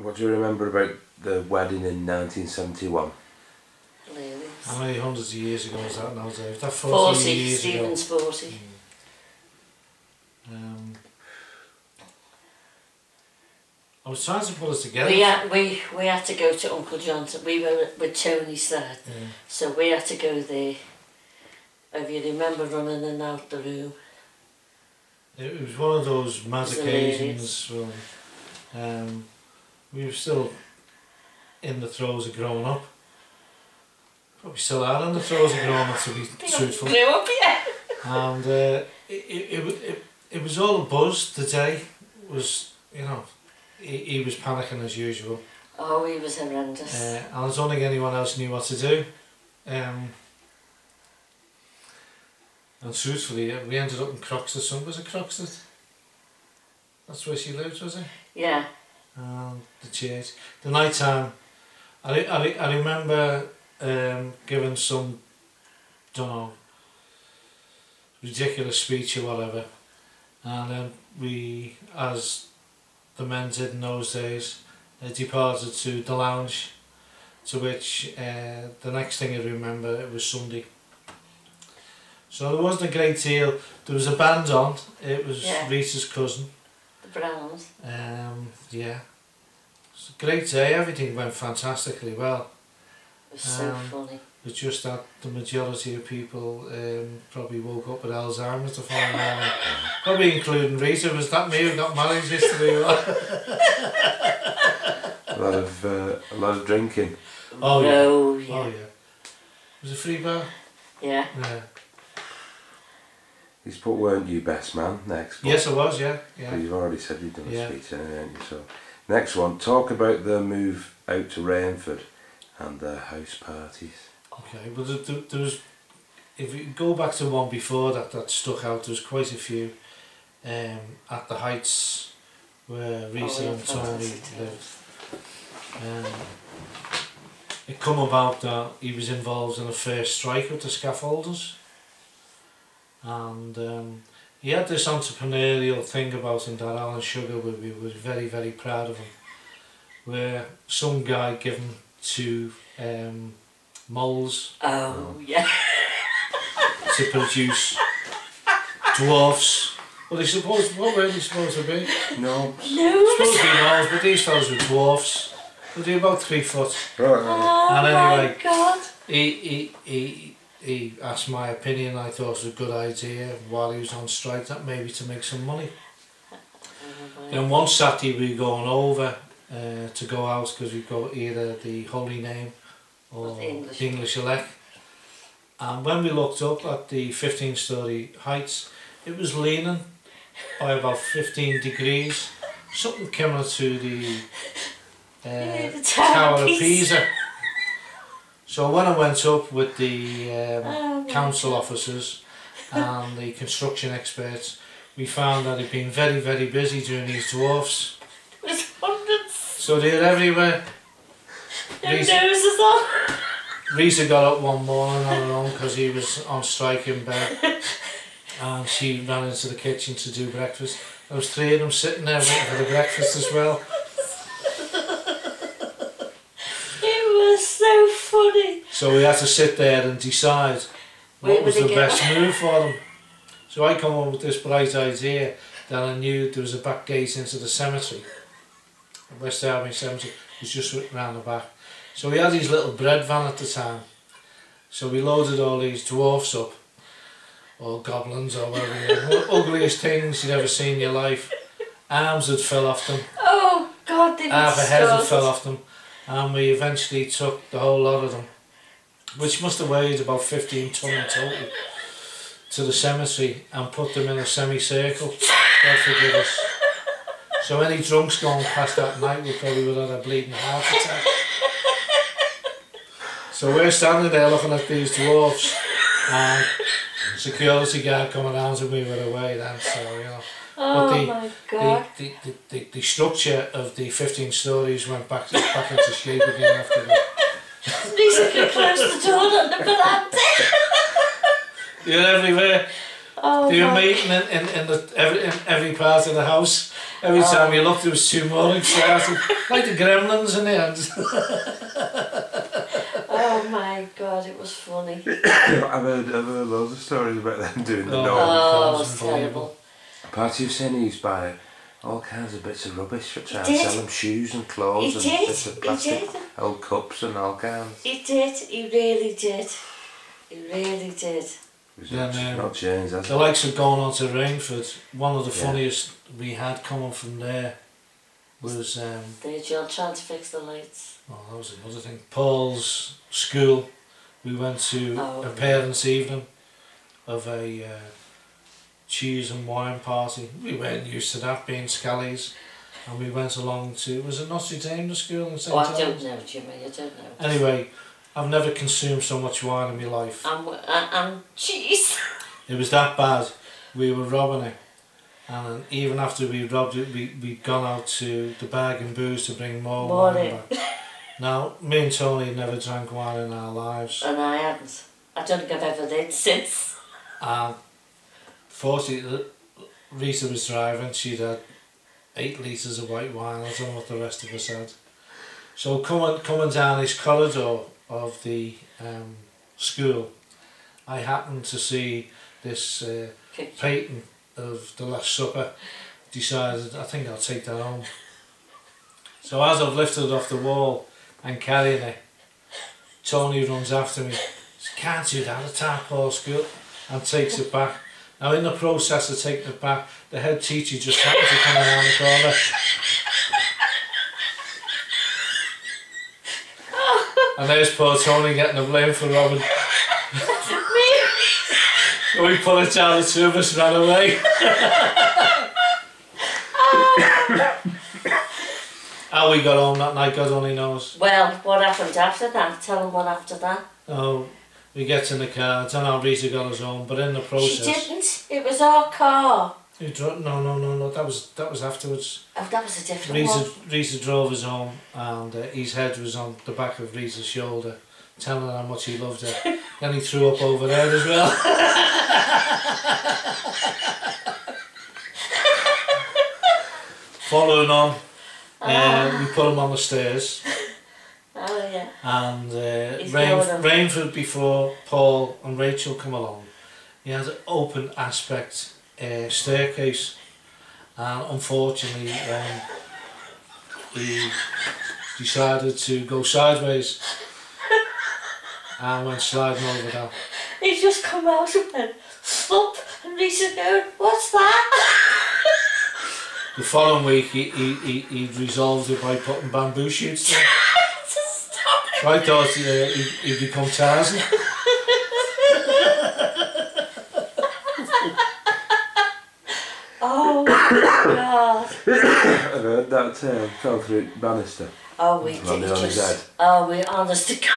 What do you remember about the wedding in 1971? Hilarious. How many hundreds of years ago was that now, Dave? That 40 years Stephen's ago. 40. I was trying to put it together. We had to go to Uncle John's. We were with Tony's dad, so we had to go there. If you remember running in and out the room. It was one of those mad occasions when we were still in the throes of growing up. Probably still are in the throes of growing up, to be truthful. Grew up, yeah. And it was all a buzz. The day was, you know, he was panicking as usual. Oh, he was horrendous. And I don't think anyone else knew what to do. And truthfully, we ended up in Croxteth. Was it Croxteth? That's where she lived, was it? Yeah. The church. The night time, I remember giving some, don't know, ridiculous speech or whatever, and then we, as the men did in those days, departed to the lounge, to which the next thing I remember, it was Sunday. So there wasn't a great deal. There was a band on. It was Rita's cousin. The Browns. Yeah. It was a great day. Everything went fantastically well. It was so funny. It's just that the majority of people probably woke up with Alzheimer's the following morning. Probably including Rita. Was that me who got married yesterday? A lot of drinking. Oh yeah. Oh yeah. Oh yeah. Was it free bar? Yeah. Yeah. He's put "Weren't You Best Man" next. Yes, I was. Yeah. Yeah. But you've already said you've done a speech, haven't you? So, next one. Talk about the move out to Rainford and the house parties. Okay. Well, there was. If you go back to one before that stuck out, there was quite a few. At the Heights, where Rita and Tony lived. It come about that he was involved in a first strike with the scaffolders, and he had this entrepreneurial thing about him that Alan Sugar we were very, very proud of him, where some guy gave him 2 moles yeah. to produce dwarfs. What were they supposed to be? No. Supposed to be moles, but these fellas were dwarfs. They're about 3 foot. Oh and anyway, my God. He asked my opinion. I thought it was a good idea while he was on strike, that maybe to make some money. Then one Saturday we were going over to go out because we got either the Holy Name or the English Elect. And when we looked up at the 15-storey heights, it was leaning by about 15 degrees. Something coming to the Tower of Pisa. So when I went up with the council officers and the construction experts, we found that he'd been very, very busy doing these dwarfs. There's hundreds. So they're everywhere. Noses on. Rita got up one morning on her own because he was on strike in bed, and she ran into the kitchen to do breakfast. There was 3 of them sitting there waiting for the breakfast as well. So funny. So we had to sit there and decide what was the best move for them. So I come up with this bright idea that I knew there was a back gate into the cemetery. West Derby Cemetery was just round the back. So we had these little bread van at the time. So we loaded all these dwarfs up, or goblins or whatever, ugliest things you'd ever seen in your life. Arms had fell off them. Oh God, they half a head had fell off them. And we eventually took the whole lot of them, which must have weighed about 15 tonne in total, to the cemetery and put them in a semicircle. God forgive us. So any drunks going past that night we probably would have had a bleeding heart attack. So we're standing there looking at these dwarfs, and security guard coming around and we were away then, so you know. Oh but my God. The structure of the 15 stories went back into shape again after that. Lisa could close the door on the veranda. You're everywhere. Oh, They were my- meeting in every part of the house. Every time you looked, there was two more excited. Like the gremlins in there. Oh my God, it was funny. I've heard loads of stories about them doing the Oh. norm. Oh, it was was terrible. Apart you saying he used to buy all kinds of bits of rubbish for trying to did. sell them shoes and clothes He and did, bits of he plastic, did. old cups and all kinds. He did, he really did. He really did. It's Then, not changed, has The it? likes of going on to Rainford, one of the Yeah. funniest we had coming from there was, They're John trying to fix the lights. oh, that was another thing, Paul's school. We went to Oh. a parents' evening of a cheese and wine party. We weren't used to that, being scallies. And we went along to, was it Notre Dame, the school in St. Oh, I John's? don't know, Jimmy, I don't know. Anyway, I've never consumed so much wine in my life. And cheese. It was that bad. We were robbing it. And even after we robbed it, we'd gone out to the Bag and Booze to bring more More wine in. back. Now, me and Tony never drank wine in our lives. And I hadn't. I don't think I've ever did since. And fortunately, Rita was driving. She'd had 8 litres of white wine. I don't know what the rest of us had. So coming down this corridor of the school, I happened to see this Picture. painting of the Last Supper. Decided, I think I'll take that home. So as I've lifted it off the wall and carrying it, Tony runs after me. Says, "Can't do that at our Paul's school," and takes it back. Now in the process of taking it back, the head teacher just happened to come around the corner. And there's poor Tony getting the blame for robbing. So we put it down, the two of us ran away. How we got home that night, God only knows. Well, what happened after that? Tell them what after that. Oh, we get in the car, I don't know how Rita got us home, but in the She process... didn't. It was our car. No, that was afterwards. Oh, that was a different one. Rita drove us home, and his head was on the back of Rita's shoulder, telling her how much he loved her. Then he threw up over there as well. Following on, we put him on the stairs, Oh, yeah. and He's going on. Rainford, before Paul and Rachel come along, he had an open aspect staircase, and unfortunately he decided to go sideways and went sliding over that. He just come out and went, slump, and Lisa's going, "What's that?" The following week he resolved it by putting bamboo shoots in. Just stop it. So I thought he'd become Tarzan. Oh, my God. I've heard that fell through banister. Oh, we Landed did on his head. just... Oh, we honest to God.